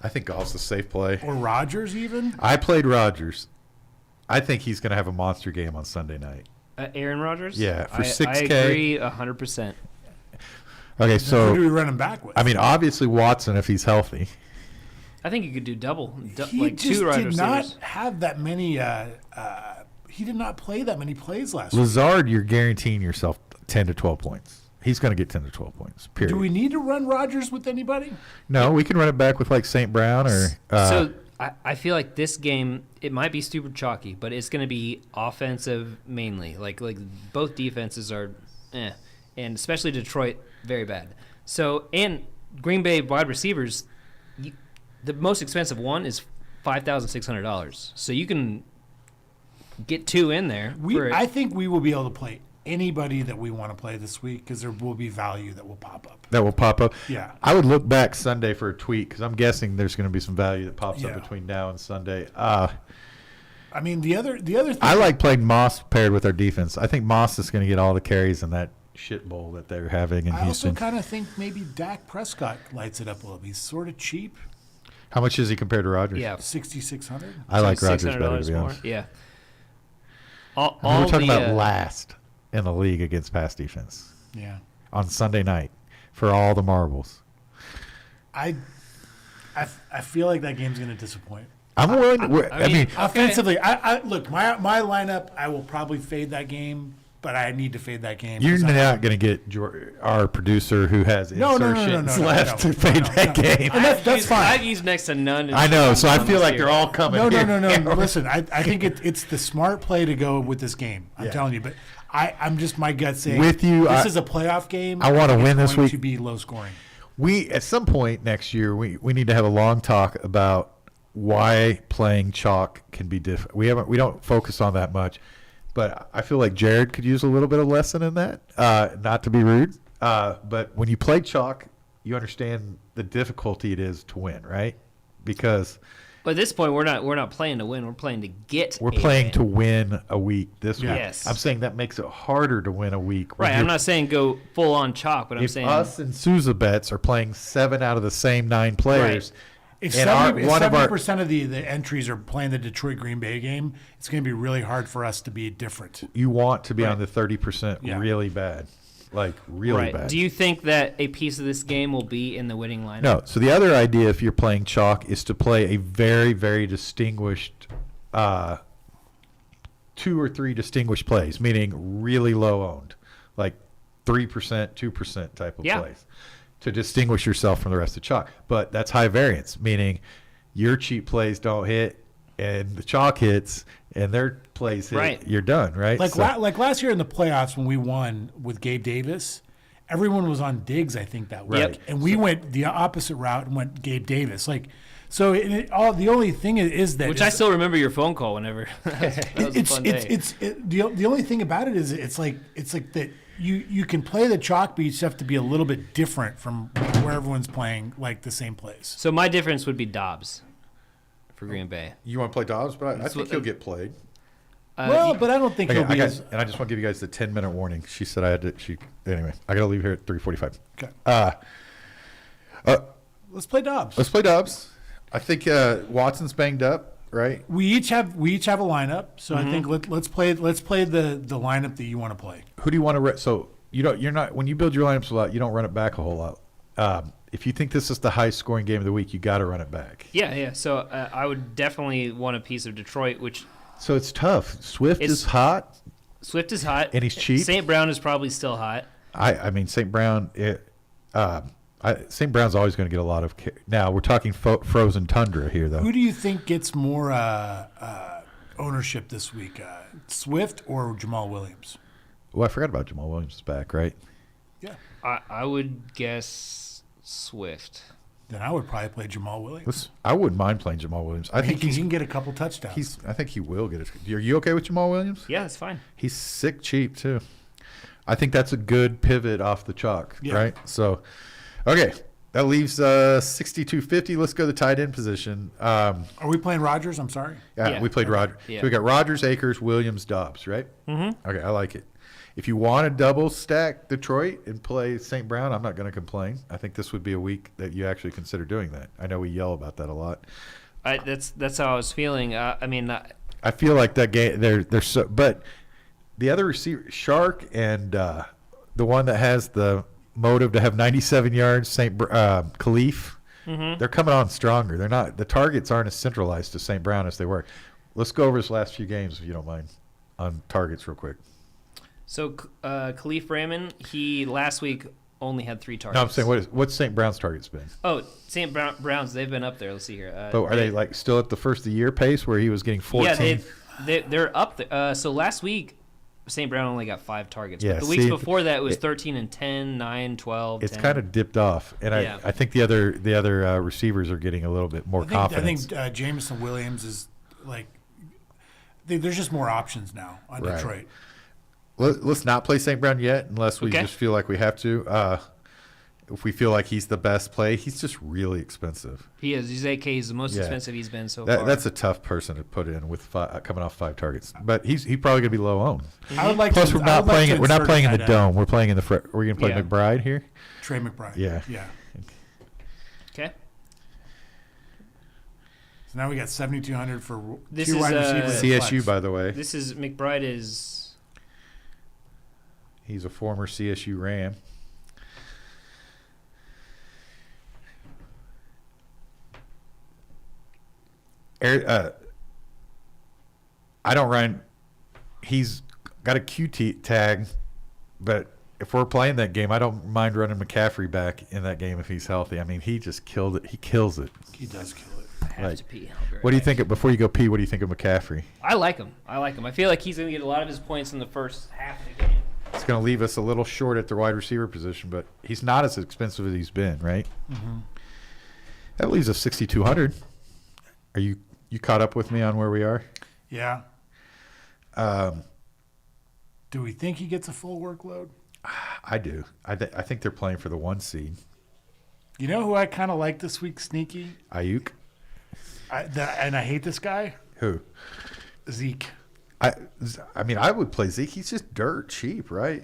think Goff's a safe play. Rodgers even? I played Rodgers. I think he's going to have a monster game on Sunday night. Aaron Rodgers? Yeah, for I 6K. agree 100%. Okay, Who do so we run him back with? I mean, obviously Watson if he's healthy. I think you could do double, he like just 2 wide did not receivers. have that many. He did not play that many plays last week. Lazard, you're guaranteeing yourself 10 to 12 points. He's going to get 10 to 12 points. Period. Do we need to run Rodgers with anybody? No, we can run it back with like St. Brown or. So I feel like this game, it might be super chalky, but it's going to be offensive mainly. Like both defenses are, and especially Detroit, very bad. So and Green Bay wide receivers, the most expensive one is $5,600. So you can get 2 in there. I think we will be able to play anybody that we want to play this week because there will be value that will pop up. That will pop up. Yeah. I would look back Sunday for a tweet because I'm guessing there's going to be some value that pops Yeah. up between now and Sunday. I mean, the other thing. I like playing Moss paired with our defense. I think Moss is going to get all the carries in that shit bowl that they're having in I also Houston. kind of think maybe Dak Prescott lights it up a little bit. He's sort of cheap, How much is he compared to Rodgers? Yeah. 6,600. I like Rodgers better, to be more. honest. Yeah. We're talking about last in the league against pass defense Yeah. on Sunday night for all the marbles. I feel like that game's going to disappoint. I'm willing. I mean, Offensively, I look, my lineup, I will probably fade that game, but I need to fade that game. you're 'cause not going to get our producer who has No, insertions left to fade that game. And that's fine. I've used next to none. I know, so I feel like they're all coming. No. here. Listen, I think it's the smart play to go with this game. I'm Yeah. telling you, but I'm just my gut saying With you, This is a playoff game. I wanna think win it's this going week. to be low scoring. We at some point next year we need to have a long talk about why playing chalk can be different. We don't focus on that much, but I feel like Jared could use a little bit of lesson in that. Not to be rude, but when you play chalk, you understand the difficulty it is to win, right? Because But at this point, we're not playing to win. We're playing to get. we're a playing win. to win a week this week. Yes. I'm saying that makes it harder to win a week. when Right. I'm you're- not saying go full on chalk, but I'm if saying us and Sousa bets are playing 7 out of the same 9 players. If and our- 70% of the entries are playing the Detroit Green Bay game, it's going to be really hard for us to be different. You want to be Right. on the 30% Yeah. really bad. Like, really right. bad. Do you think that a piece of this game will be in the winning lineup? No. So the other idea, if you're playing chalk, is to play a very, very distinguished 2 or 3 distinguished plays, meaning really low owned, like 3%, 2% type of Yeah. plays, to distinguish yourself from the rest of chalk. But that's high variance, meaning your cheap plays don't hit, and the chalk hits, and their plays hit. Right. You're done, right? Like So- like last year in the playoffs when we won with Gabe Davis, everyone was on Diggs, I think, that week. Right. And we went the opposite route and went Gabe Davis. Like, so the only thing is that Which I still remember your phone call whenever. that was a fun day. the only thing about it is it's like that you can play the chalk, but you just have to be a little bit different from where everyone's playing like the same place. So my difference would be Dobbs for Green Bay. You want to play Dobbs, but I That's think what- he'll get played. But I don't think Okay, he'll be as. and I just want to give you guys the 10-minute warning. She said I had to. Anyway, I got to leave here at 3:45. Okay. Let's play Dobbs. Let's play Dobbs. I think Watson's banged up, right? We each have a lineup, so Mm-hmm. I think let's play the lineup that you want to play. Who do you want to? So you're not when you build your lineups a lot, you don't run it back a whole lot. If you think this is the high-scoring game of the week, you got to run it back. Yeah. So I would definitely want a piece of Detroit, which So it's tough. Swift It's- is hot. Swift is hot. And he's cheap. St. Brown is probably still hot. I mean St. Brown. St. Brown's always going to get a lot of. Now we're talking frozen tundra here, though. Who do you think gets more ownership this week, Swift or Jamal Williams? Oh, I forgot about Jamal Williams is back, right? Yeah. I would guess Swift. Then I would probably play Jamal Williams. I wouldn't mind playing Jamal Williams. I think he he's. can get a couple touchdowns. I think he will get it. Are you okay with Jamal Williams? Yeah, that's fine. He's sick cheap too. I think that's a good pivot off the chalk, Yeah. right? So, okay, that leaves 6250. Let's go to the tight end position. Are we playing Rodgers? I'm sorry. Yeah. We played Roger. Yeah. So we got Rodgers, Akers, Williams, Dobbs, right? Mm-hmm. Okay, I like it. If you want to double stack Detroit and play St. Brown, I'm not going to complain. I think this would be a week that you actually consider doing that. I know we yell about that a lot. That's how I was feeling. I feel like that game they're so, but the other receiver, Shark, and the one that has the motive to have 97 yards, Khalif, they're coming on stronger. They're not, the targets aren't as centralized to St. Brown as they were. Let's go over his last few games, if you don't mind, on targets real quick. So Khalif Raymond, he last week only had 3 targets. No, I'm saying what's St. Brown's targets been? Oh, St. Browns, they've been up there. Let's see here. But are they like still at the first of the year pace where he was getting 14? Yeah, they're up there. So last week, St. Brown only got 5 targets. Yeah, but the weeks see, before that, it was 13 and 10, 9, 12, It's 10. kind of dipped off, and Yeah. I think the other receivers are getting a little bit more confidence. I think Jameson Williams is like there's just more options now on Right. Detroit. Let's not play St. Brown yet, unless we Okay. just feel like we have to. If we feel like he's the best play, he's just really expensive. He is. He's AK. He's the most Yeah. expensive he's been so far. That's a tough person to put in with coming off 5 targets. But he's probably gonna be low owned. I would like Plus, to, we're I not would like playing to it. We're not insert playing in the tight end. dome. We're playing in the. We're gonna play Yeah. McBride here. Trey McBride. Yeah. Yeah. Okay. So now we got 7,200 for This two is, wide receivers. and CSU, flex. by the way, This is McBride is. he's a former CSU Ram. I don't run. He's got a QT tag, but if we're playing that game, I don't mind running McCaffrey back in that game if he's healthy. I mean, he just killed it. He kills it. He does kill it. I have Right. to pee. I'll be right What do you back. think before you go pee? What do you think of McCaffrey? I like him. I feel like he's going to get a lot of his points in the first half of the game. It's going to leave us a little short at the wide receiver position, but he's not as expensive as he's been, right? Mm-hmm. That leaves us 6,200. Are you caught up with me on where we are? Yeah. Um, Do we think he gets a full workload? I do. I think they're playing for the 1 seed. You know who I kind of like this week, sneaky? Ayuk? And I hate this guy? Who? Zeke. I mean, I would play Zeke. He's just dirt cheap, right?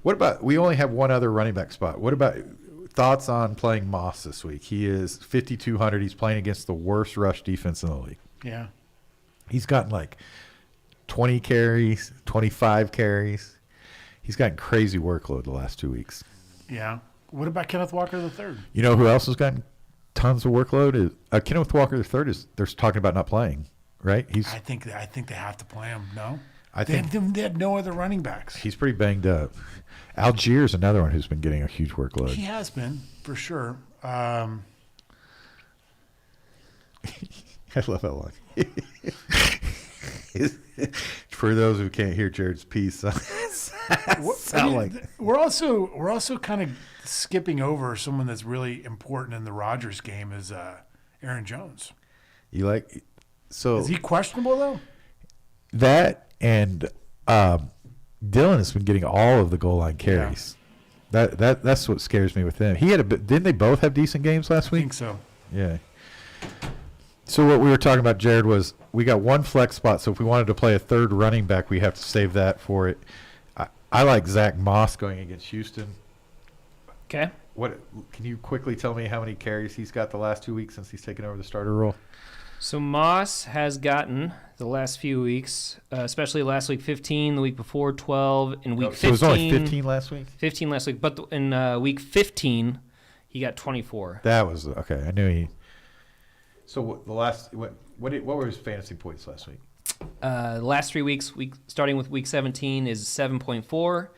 What about, we only have one other running back spot. What about thoughts on playing Moss this week? He is 5,200. He's playing against the worst rush defense in the league. Yeah. He's gotten like 20 carries, 25 carries. He's gotten crazy workload the last 2 weeks. Yeah. What about Kenneth Walker III? You know who else has gotten tons of workload? Is Kenneth Walker III. They're talking about not playing, right? I think they have to play him. No, I they think had no other running backs. he's pretty banged up. Algiers, another one who's been getting a huge workload. He has been for sure. I love how long. For those who can't hear Jared's piece, sound like We're also kind of skipping over someone that's really important in the Rodgers game is Aaron Jones. you like. So Is he questionable though? that and Dylan has been getting all of the goal line carries. That's what scares me with them. He had didn't they both have decent games last I week? think so. Yeah. So what we were talking about, Jared, was we got one flex spot. So if we wanted to play a third running back, we have to save that for it. I like Zach Moss going against Houston. Okay. What can you quickly tell me how many carries he's got the last 2 weeks since he's taken over the starter role? So Moss has gotten the last few weeks, especially last week 15, the week before 12, and week 15. So it was only 15 last week. 15 last week, but in week 15, he got 24. That was okay. I knew he. So the last what were his fantasy points last week? The last 3 weeks, starting with week 17, is 7.4,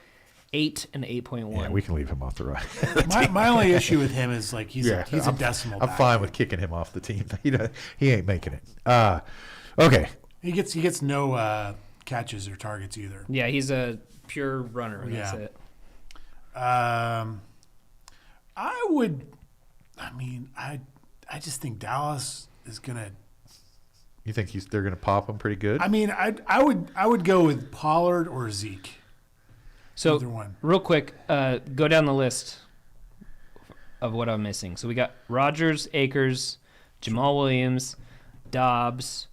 8, and 8.1. Yeah, we can leave him off the right. My only issue with him is like he's a I'm, decimal. I'm back. fine with kicking him off the team. He ain't making it. Okay. He gets no catches or targets either. Yeah, he's a pure runner. That's Yeah. it. I just think Dallas is gonna. You think they're going to pop him pretty good? I mean, I would go with Pollard or Zeke. So, Either one. real quick, go down the list of what I'm missing. So we got Rodgers, Akers, Jamal Williams, Dobbs,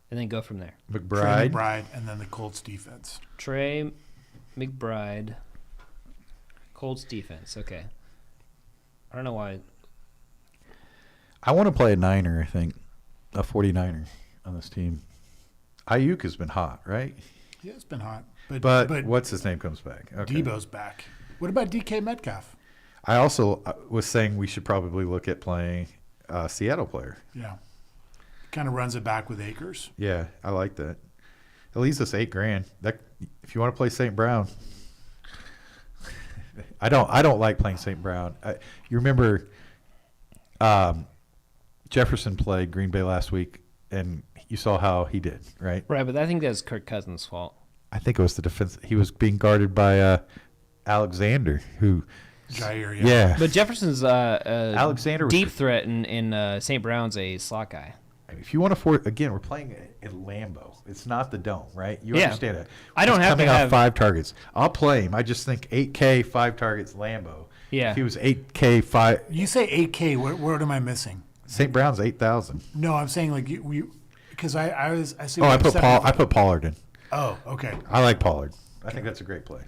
and then go from there. Trey McBride. McBride, and then the Colts defense. Trey McBride, Colts defense. Okay. I don't know why. I want to play a Niner, I think. A 49er on this team. Ayuk has been hot, right? Yeah, it's been hot, But what's his name comes back. Okay. Debo's back. What about DK Metcalf? I also was saying we should probably look at playing a Seattle player. Yeah, kind of runs it back with Akers. Yeah, I like that. It leaves us $8,000. That if you want to play St. Brown, I don't like playing St. Brown. You remember, Jefferson played Green Bay last week, and you saw how he did, right? Right, but I think that's Kirk Cousins' fault. I think it was the defense. He was being guarded by Alexander, who. Jair, Yeah. But Jefferson's Alexander was deep threat, in St. Brown's a slot guy. if you want to afford, again, we're playing at Lambeau. It's not the Dome, right? You Yeah. understand it. I don't He's have to coming off have- 5 targets. I'll play him. I just think 8K, 5 targets, Lambeau. Yeah. If he was 8K, 5, You say 8K. What am I missing? St. Brown's 8,000. No, I'm saying like because I see. Oh, I like put 70. I put Pollard in. Oh, okay. I like Pollard. I think that's a great play.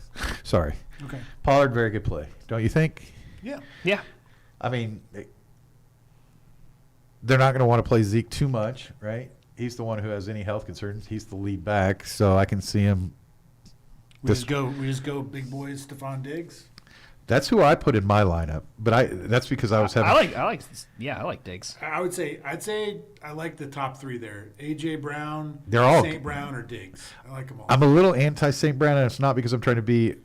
Sorry. Okay. Pollard, very good play. Don't you think? Yeah. Yeah. I mean, they're not going to want to play Zeke too much, right? He's the one who has any health concerns. He's the lead back, so I can see him. We just go big boys, Stephon Diggs. That's who I put in my lineup, but that's because I was having. I like Diggs. I'd say I like the top 3 there. AJ Brown, They're all- St. Brown, or Diggs. I like them all. I'm a little anti St. Brown, and it's not because I'm trying to be.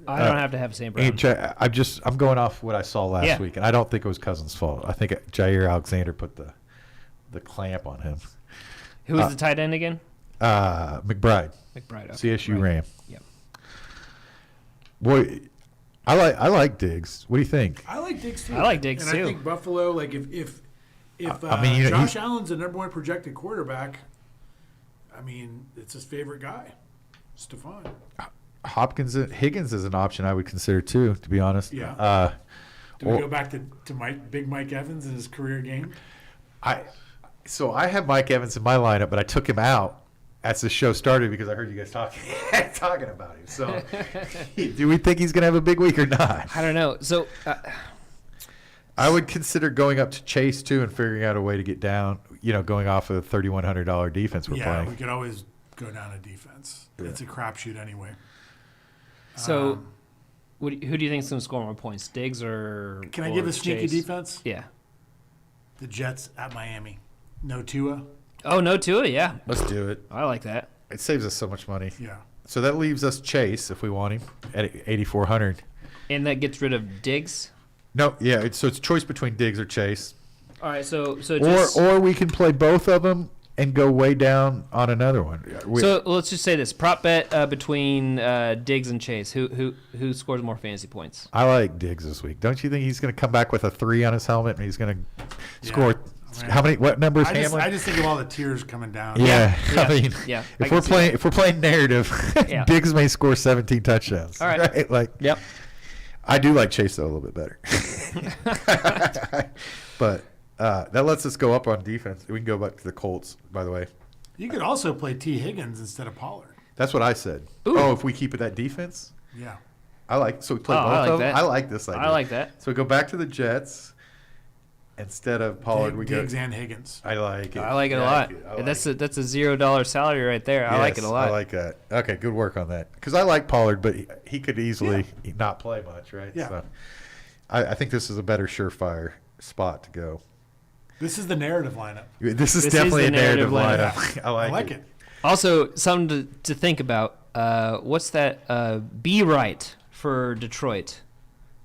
I don't have to have St. Brown. I'm going off what I saw last Yeah. week, and I don't think it was Cousins' fault. I think Jair Alexander put the clamp on him. Who was the tight end again? McBride, McBride. Okay. CSU Right. Ram. Yep. Boy, I like Diggs. What do you think? I like Diggs too. I like Diggs, and too. I think Buffalo, like if I mean, you know, Josh Allen's the number 1 projected quarterback, I mean, it's his favorite guy, Stephon. Higgins is an option I would consider too, to be honest. Yeah. Do we or- go back to Big Mike Evans in his career game? So I have Mike Evans in my lineup, but I took him out as the show started because I heard you guys talking about him. So, do we think he's going to have a big week or not? I don't know. So I would consider going up to Chase too and figuring out a way to get down. Going off of the $3,100 defense we're Yeah, playing. we could always go down to defense. Yeah. It's a crapshoot anyway. who do you think is going to score more points, Diggs or? Can I or give a sneaky Chase? defense? Yeah. The Jets at Miami. No Tua. Oh, no Tua. Yeah, Let's do it. I like that. It saves us so much money. Yeah. So that leaves us Chase if we want him at 8,400. And that gets rid of Diggs. No, yeah. It's choice between Diggs or Chase. All right, so just, Or we can play both of them and go way down on another one. so let's just say this: prop bet between Diggs and Chase. Who scores more fantasy points? I like Diggs this week. Don't you think he's going to come back with a 3 on his helmet and he's going to score? Right. How many? What numbers? I just think of all the tears coming down. Yeah, Yeah, I mean, yeah, I if can we're see playing, if we're playing narrative, Yeah. Diggs may score 17 touchdowns. All right. Like, Yep. I do like Chase though a little bit better, but that lets us go up on defense. We can go back to the Colts. By the way, You could also play T. Higgins instead of Pollard. that's what I said. Ooh. Oh, if we keep it at defense, Yeah. I like. So we play Oh, both I like of them. that. I like this idea. I like that. So we go back to the Jets instead of Pollard. We Diggs go. and Higgins. I like it. I like it a Yeah, lot. I like That's it. a $0 salary right there. I like it a Yes, lot. I like that. Okay, good work on that. Because I like Pollard, but he could easily not play much, right? Yeah. So I think this is a better surefire spot to go. This is the narrative lineup. This is This is definitely the a narrative narrative lineup. I I like it. Also, something to think about. What's that? Be Right for Detroit.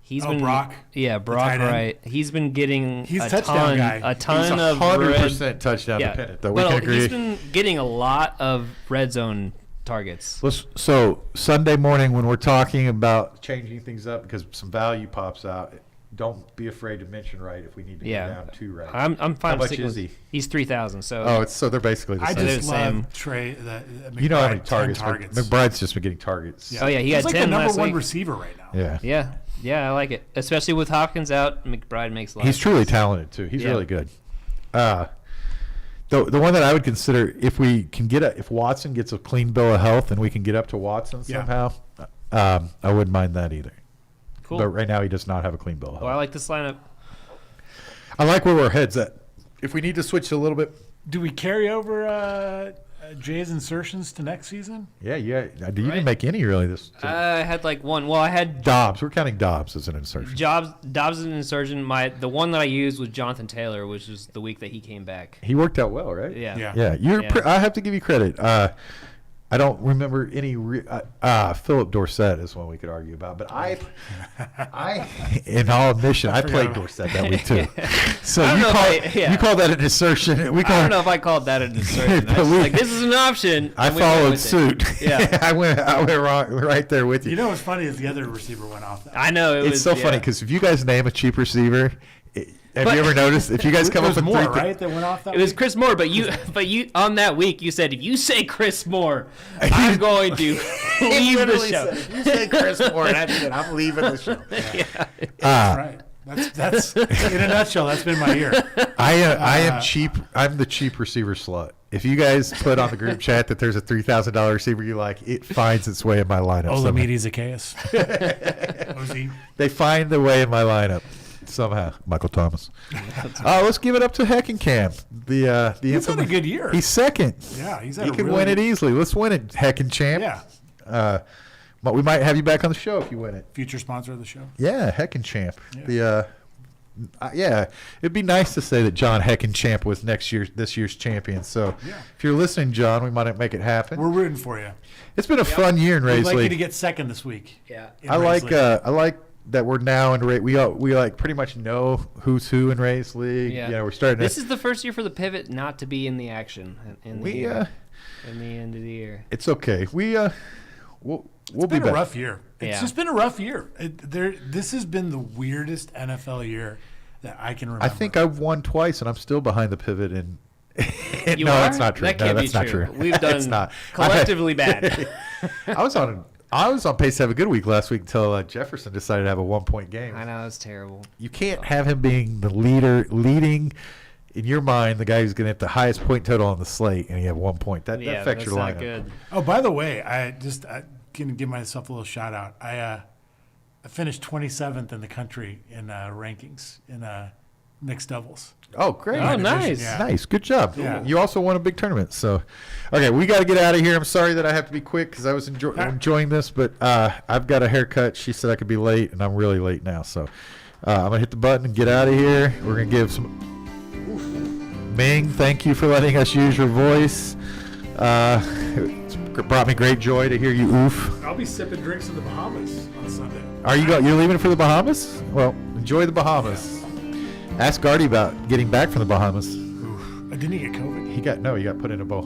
He's Oh, Brock? Yeah, Brock tight end? Wright. He's been getting He's a touchdown ton, guy. a ton He's of 100% red, touchdown yeah, dependent, though. We but can agree. he's been getting a lot of red zone targets. So Sunday morning when we're talking about changing things up because some value pops out, don't be afraid to mention Wright if we need to go Yeah, down 2 right. I'm fine. How with much sticking is with- he? He's 3,000. So Oh, so they're basically the I same. they're just the same. love Trey. You know how many McBride, 10 targets? targets. McBride's just been getting targets. Yeah. Oh, yeah, he He's had like 10 the number last 1 week. receiver right now. Yeah. yeah, I like it. Especially with Hopkins out, McBride makes a lot. He's of truly sense. talented too. He's Yeah. really good. The one that I would consider if we can if Watson gets a clean bill of health and we can get up to Watson Yeah. somehow, I wouldn't mind that either. Cool. But right now he does not have a clean bill of health. Well, I like this lineup. I like where our heads at. If we need to switch a little bit, Do we carry over Jay's insertions to next season? yeah. Do you Right. even make any really this? I had like one. Well, I had Dobbs. We're counting Dobbs as an insertion. Dobbs is an insurgent. The one that I used was Jonathan Taylor, which was the week that he came back. He worked out well, right? Yeah. Yeah. Yeah, Yeah. I have to give you credit. I don't remember any. Philip Dorsett is one we could argue about, but I, in all admission, I played about- Dorsett that week too. So I don't you know call if yeah. you call that an insertion? We I call don't know if I called that an insurgent. But I was we- like, this is an option. I and we went followed with it. suit. Yeah. I went wrong, right there with you. You know what's funny is the other receiver went off. I know. It's so funny because if you guys name a cheap receiver, Have you ever noticed if you guys come There up was with more, three right? That went off that It was week? Chris Moore, but you on that week you said if you say Chris Moore, I'm going to leave the show. You say Chris Moore, that's it. I'm leaving the show. Right. That's in a nutshell. That's been my year. I am cheap. I'm the cheap receiver slut. If you guys put on the group chat that there's a $3,000 receiver you like, it finds its way in my lineup. somehow. Olamide Zacchaeus. OZ. They find their way in my lineup somehow. Michael Thomas. Let's give it up to Heckenkamp. The He's had a good year. He's second. Yeah, he's had He a can really win it good- easily. Let's win it, Heckenkamp. Yeah. But we might have you back on the show if you win it. Future sponsor of the show. Yeah, Heckenkamp. Yeah. Yeah, it'd be nice to say that John Heckenkamp was this year's champion. So, Yeah. if you're listening, John, we might make it happen. We're rooting for you. It's been a fun year in We'd Rays like you League. to get second this week. Yeah. in I Rays like League. that we're now in Rays. We like pretty much know who's who in Rays League. Yeah. You know, we're starting This to. is the first year for the pivot not to be in the action in the year, in the end of the year. It's okay. We'll be It's been a back. rough year. It's Yeah. just been a rough year. This has been the weirdest NFL year that I can remember. I think I've won twice, and I'm still behind the pivot. And You no, are? that's not true. That No, can't that's be not true. true. We've It's done not. collectively bad. I was on pace to have a good week last week until Jefferson decided to have a 1-point game. I know it's terrible. You can't have him being the leading in your mind, the guy who's going to have the highest point total on the slate, and you have 1 point. That Yeah, affects that's your not lineup. good. Oh, by the way, I can give myself a little shout out. I finished 27th in the country in rankings in mixed doubles. Oh, great. Oh, division, nice. yeah. Nice. Good job. Yeah. You also won a big tournament. So, okay, we got to get out of here. I'm sorry that I have to be quick because I was enjoying this, but I've got a haircut. She said I could be late, and I'm really late now. So, I'm going to hit the button and get out of here. We're going to give some. Ming, thank you for letting us use your voice. It's brought me great joy to hear you oof. I'll be sipping drinks in the Bahamas on Sunday. Are you you're leaving for the Bahamas? Well, enjoy the Bahamas. Ask Gardy about getting back from the Bahamas. Oof. Didn't he get COVID? He got put in a bowl.